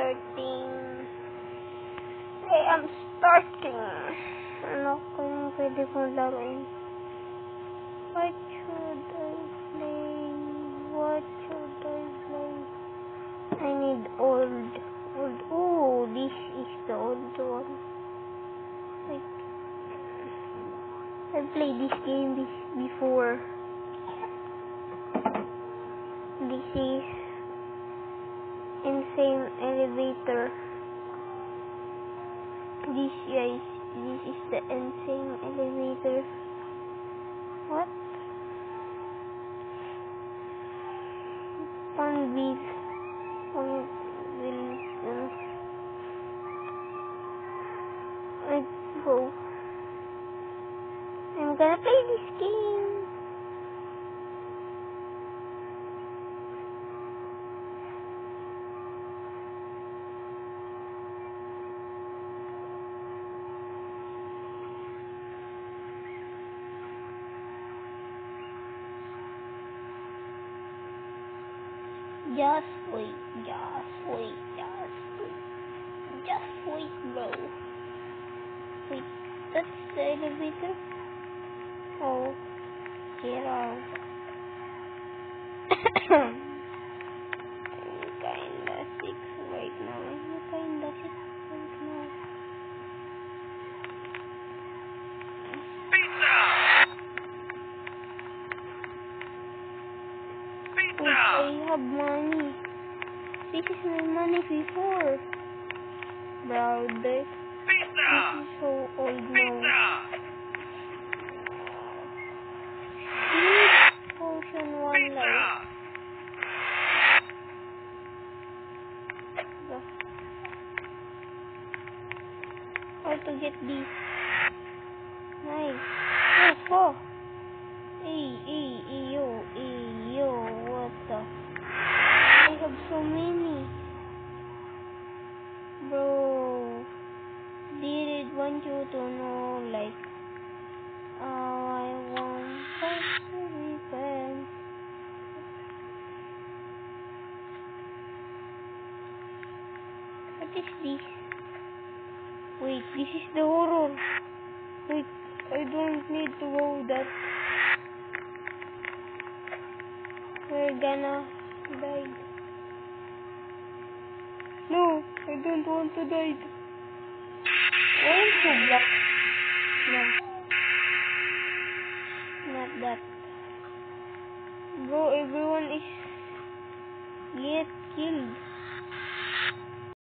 starting. I am starting. Ano kung pwede kong laruin? What should I play? What should I play? I need old. Oh, this is the old one. Like, I played this game before. This is Insane Elevator. This is the Insane Elevator. What? Funville. Let's go. I'm gonna play this game. Just wait, bro. Wait, that's the elevator? Oh, get out. I'm kinda sick right now. Wait, I have money. This is my money before. Brother, this is so old now. Potion 1 life. How to get this? Nice. Oh. Yo, what the? I have so many. Bro, didn't want you to know, like, I want to repent. What is this? Wait, this is the horror. Wait, I don't need to go that. We're gonna die. No, I don't want to die. I want to block. No. Not that. Bro, everyone is get killed.